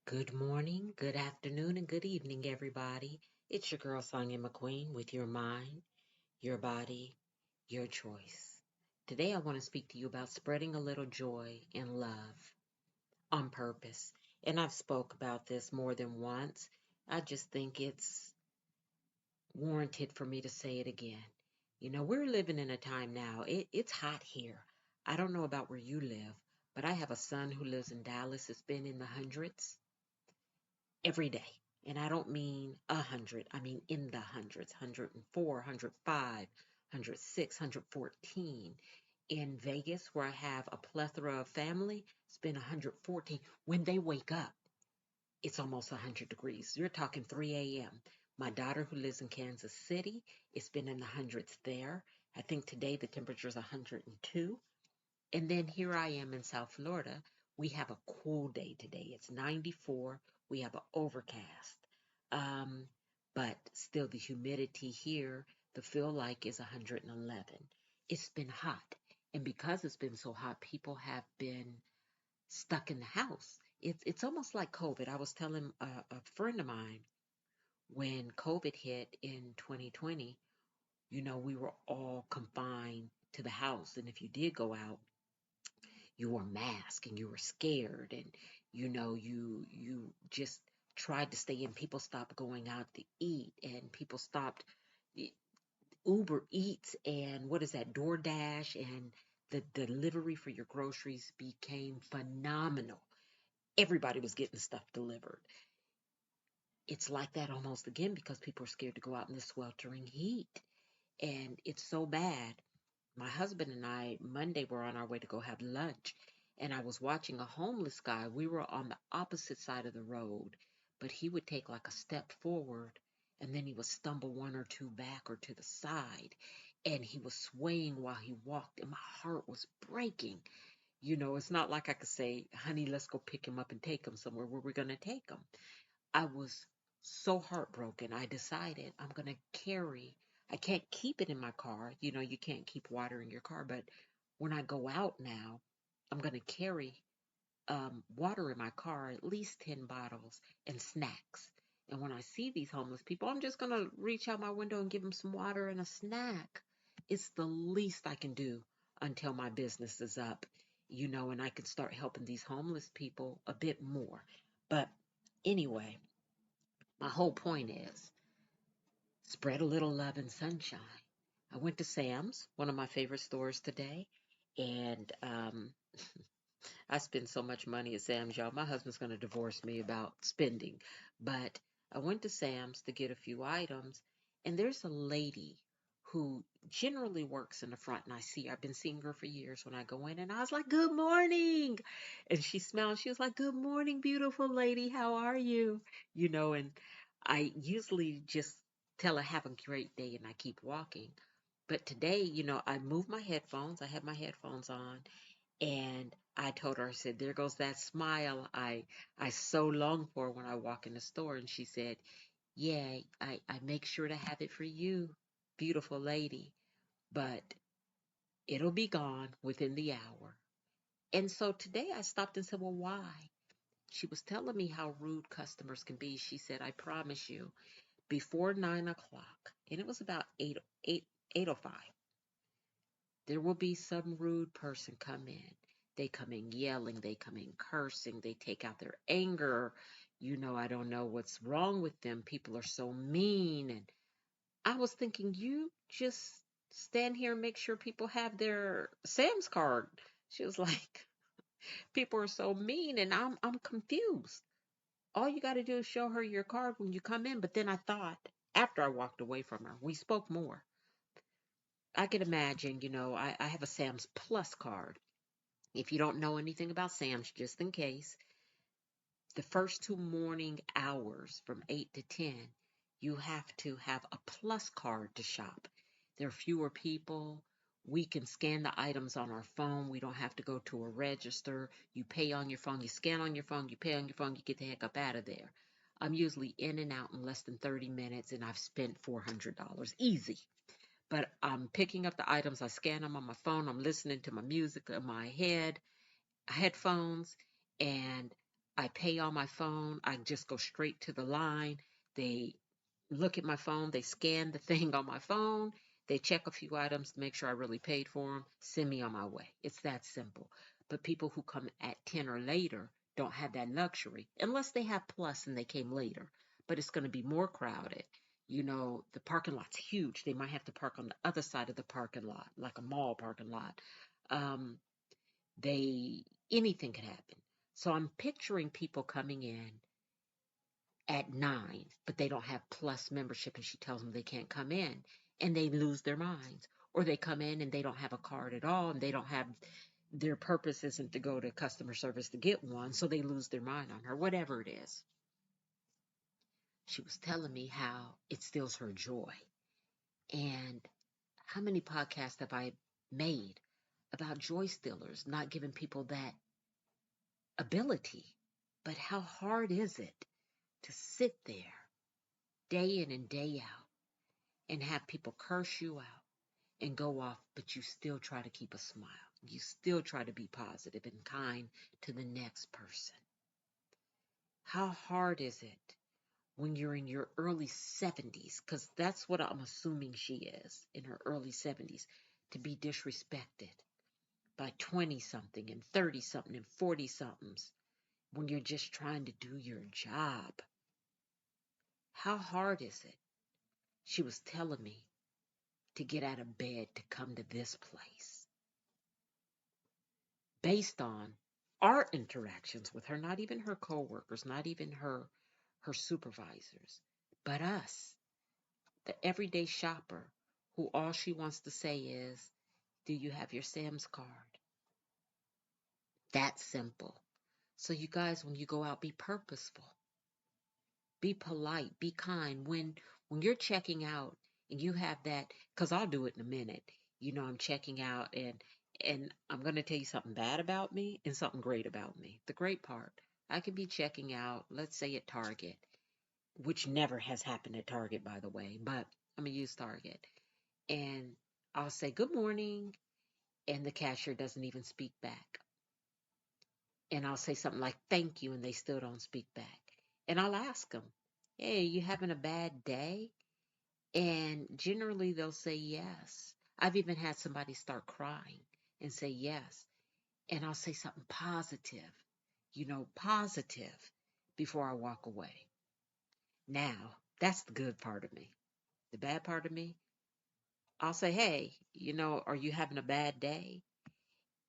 Good morning, good afternoon, and good evening, everybody. It's your girl, Sonia McQueen, with your mind, your body, your choice. Today, I want to speak to you about spreading a little joy and love on purpose. And I've spoke about this more than once. I just think it's warranted for me to say it again. We're living in a time now. It's hot here. I don't know about where you live, but I have a son who lives in Dallas. It's been in the hundreds every day. And I don't mean 100, I mean in the hundreds, 104, 105, 106, 114. In Vegas, where I have a plethora of family, it's been 114. When they wake up, it's almost 100 degrees. You're talking 3 a.m. My daughter, who lives in Kansas City, it's been in the hundreds there. I think today the temperature is 102. And then here I am in South Florida. We have a cool day today. It's 94. We have an overcast. Um, but still, the humidity here, the feel like is 111. It's been hot. And because it's been so hot, people have been stuck in the house. It's almost like COVID. I was telling a friend of mine when COVID hit in 2020, we were all confined to the house. And if you did go out, you wore masked and you were scared, and you just tried to stay in. People stopped going out to eat, and people stopped e- Uber Eats and what is that, DoorDash, and the delivery for your groceries became phenomenal. Everybody was getting stuff delivered. It's like that almost again because people are scared to go out in the sweltering heat, and it's so bad. My husband and I, Monday, were on our way to go have lunch, and I was watching a homeless guy. We were on the opposite side of the road, but he would take like a step forward, and then he would stumble one or two back or to the side, and he was swaying while he walked, and my heart was breaking. It's not like I could say, honey, let's go pick him up and take him somewhere where we're going to take him. I was so heartbroken. I decided I'm going to carry, I can't keep it in my car. You can't keep water in your car, but when I go out now, I'm going to carry water in my car, at least 10 bottles, and snacks. And when I see these homeless people, I'm just going to reach out my window and give them some water and a snack. It's the least I can do until my business is up, and I can start helping these homeless people a bit more. But anyway, my whole point is spread a little love and sunshine. I went to Sam's, one of my favorite stores today, and I spend so much money at Sam's, y'all. My husband's going to divorce me about spending. But I went to Sam's to get a few items, and there's a lady who generally works in the front, and I've been seeing her for years when I go in, and I was like, "Good morning." And she was like, "Good morning, beautiful lady. How are you?" And I usually just tell her, "Have a great day," and I keep walking. But today, I moved my headphones. I had my headphones on, and I told her, I said, "There goes that smile I so long for when I walk in the store." And she said, "Yeah, I make sure to have it for you, beautiful lady, but it'll be gone within the hour." And so today I stopped and said, "Well, why?" She was telling me how rude customers can be. She said, "I promise you, before 9 o'clock," and it was about 8:05, there will be some rude person come in. They come in yelling, they come in cursing, they take out their anger. I don't know what's wrong with them. People are so mean. And I was thinking, you just stand here and make sure people have their Sam's card. She was like, people are so mean, and I'm confused. All you got to do is show her your card when you come in. But then I thought, after I walked away from her, we spoke more. I could imagine, I have a Sam's Plus card. If you don't know anything about Sam's, just in case, the first two morning hours from 8 to 10, you have to have a plus card to shop. There are fewer people. We can scan the items on our phone. We don't have to go to a register. You pay on your phone, you scan on your phone, you pay on your phone, you get the heck up out of there. I'm usually in and out in less than 30 minutes, and I've spent $400 easy. But I'm picking up the items, I scan them on my phone, I'm listening to my music in my headphones, and I pay on my phone. I just go straight to the line. They look at my phone. They scan the thing on my phone. They check a few items to make sure I really paid for them. Send me on my way. It's that simple. But people who come at 10 or later don't have that luxury unless they have plus and they came later. But it's going to be more crowded. The parking lot's huge. They might have to park on the other side of the parking lot, like a mall parking lot. Um, they Anything could happen. So I'm picturing people coming in at 9, but they don't have plus membership, and she tells them they can't come in, and they lose their minds. Or they come in and they don't have a card at all, and they don't have their purpose isn't to go to customer service to get one, so they lose their mind on her, whatever it is. She was telling me how it steals her joy. And how many podcasts have I made about joy stealers not giving people that ability? But how hard is it to sit there day in and day out and have people curse you out and go off, but you still try to keep a smile. You still try to be positive and kind to the next person. How hard is it when you're in your early 70s, because that's what I'm assuming she is, in her early 70s, to be disrespected by 20 something and 30 something and 40 somethings when you're just trying to do your job? How hard is it? She was telling me to get out of bed to come to this place based on our interactions with her, not even her coworkers, not even her supervisors, but us, the everyday shopper who all she wants to say is, "Do you have your Sam's card?" That simple. So you guys, when you go out, be purposeful. Be polite, be kind. When you're checking out and you have that, because I'll do it in a minute. I'm checking out, and I'm going to tell you something bad about me and something great about me. The great part, I could be checking out, let's say at Target, which never has happened at Target, by the way, but I'm going to use Target. And I'll say good morning, and the cashier doesn't even speak back. And I'll say something like thank you, and they still don't speak back. And I'll ask them, hey, you having a bad day? And generally they'll say yes. I've even had somebody start crying and say yes. And I'll say something positive, positive before I walk away. Now, that's the good part of me. The bad part of me, I'll say, hey, are you having a bad day?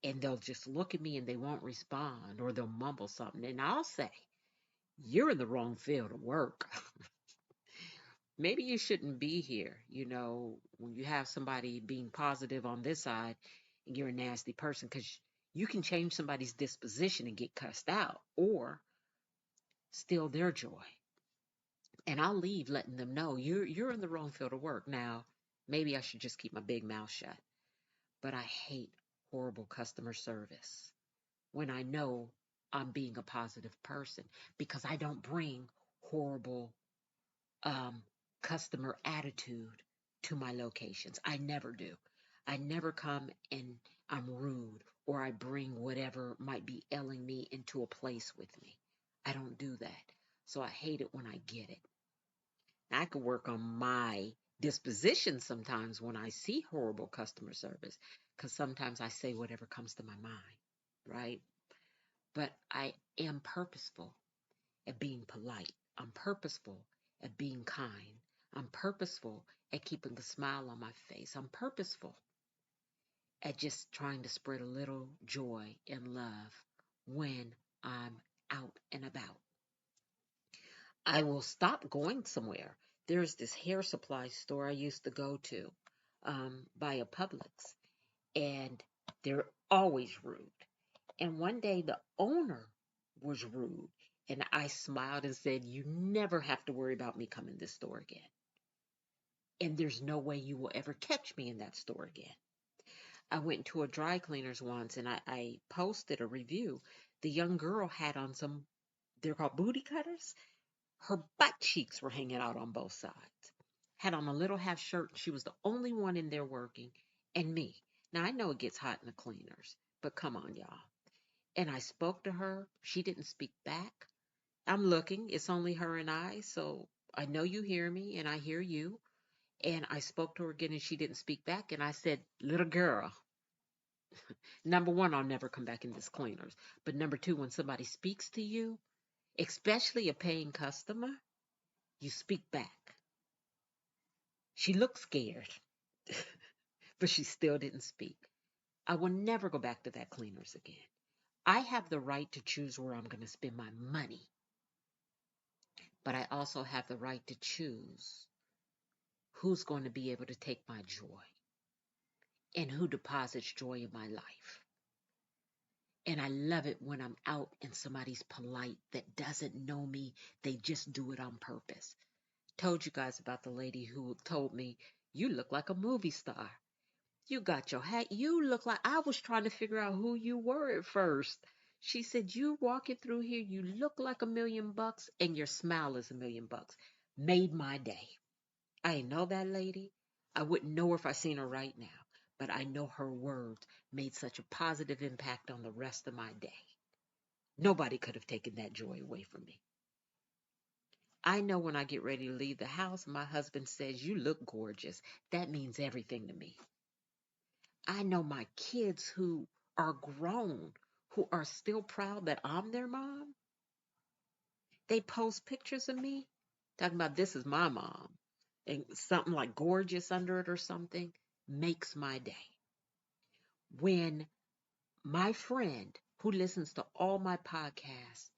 And they'll just look at me and they won't respond, or they'll mumble something. And I'll say, you're in the wrong field of work. Maybe you shouldn't be here. When you have somebody being positive on this side and you're a nasty person, because you can change somebody's disposition and get cussed out or steal their joy. And I'll leave letting them know you're in the wrong field of work. Now, maybe I should just keep my big mouth shut. But I hate horrible customer service when I know I'm being a positive person, because I don't bring horrible um, customer attitude to my locations. I never do. I never come and I'm rude, or I bring whatever might be ailing me into a place with me. I don't do that. So I hate it when I get it. I could work on my disposition sometimes when I see horrible customer service, because sometimes I say whatever comes to my mind, right? But I am purposeful at being polite. I'm purposeful at being kind. I'm purposeful at keeping a smile on my face. I'm purposeful at just trying to spread a little joy and love when I'm out and about. I will stop going somewhere. There's this hair supply store I used to go to by a Publix, and they're always rude. And one day the owner was rude, and I smiled and said, "You never have to worry about me coming to this store again. And there's no way you will ever catch me in that store again." I went to a dry cleaners once, and I posted a review. The young girl had on some, they're called booty cutters. Her butt cheeks were hanging out on both sides. Had on a little half shirt. She was the only one in there working, and me. Now, I know it gets hot in the cleaners, but come on, y'all. And I spoke to her. She didn't speak back. I'm looking. It's only her and I. So I know you hear me and I hear you. And I spoke to her again and she didn't speak back. And I said, little girl, number one, I'll never come back in this cleaners. But number two, when somebody speaks to you, especially a paying customer, you speak back. She looked scared, but she still didn't speak. I will never go back to that cleaners again. I have the right to choose where I'm going to spend my money, but I also have the right to choose who's going to be able to take my joy and who deposits joy in my life. And I love it when I'm out and somebody's polite that doesn't know me. They just do it on purpose. Told you guys about the lady who told me, you look like a movie star. You got your hat. You look like, I was trying to figure out who you were at first. She said, you walking through here, you look like $1,000,000 and your smile is $1,000,000. Made my day. I ain't know that lady. I wouldn't know her if I seen her right now. But I know her words made such a positive impact on the rest of my day. Nobody could have taken that joy away from me. I know when I get ready to leave the house, my husband says, you look gorgeous. That means everything to me. I know my kids who are grown, who are still proud that I'm their mom. They post pictures of me talking about this is my mom and something like gorgeous under it or something makes my day. When my friend who listens to all my podcasts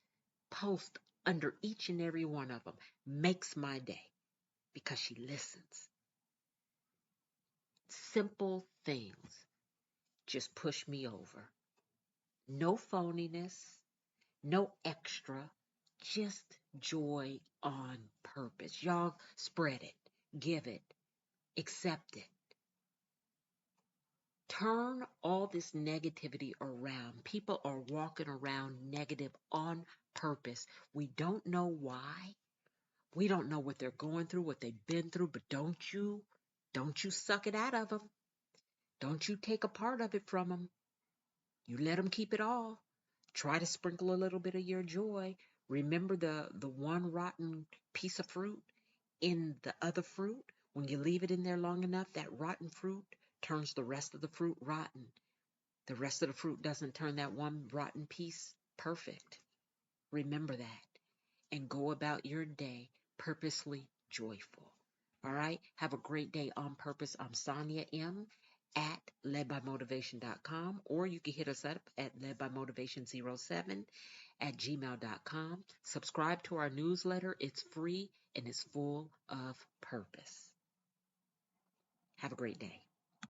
post under each and every one of them makes my day because she listens. Simple things just push me over. No phoniness, no extra, just joy on purpose. Y'all spread it, give it, accept it. Turn all this negativity around. People are walking around negative on purpose. We don't know why. We don't know what they're going through, what they've been through, but don't you suck it out of them. Don't you take a part of it from them. You let them keep it all. Try to sprinkle a little bit of your joy. Remember the one rotten piece of fruit in the other fruit? When you leave it in there long enough, that rotten fruit turns the rest of the fruit rotten. The rest of the fruit doesn't turn that one rotten piece perfect. Remember that and go about your day purposely joyful. All right? Have a great day on purpose. I'm Sonia M. at ledbymotivation.com, or you can hit us up at ledbymotivation07 at gmail.com. Subscribe to our newsletter. It's free and it's full of purpose. Have a great day.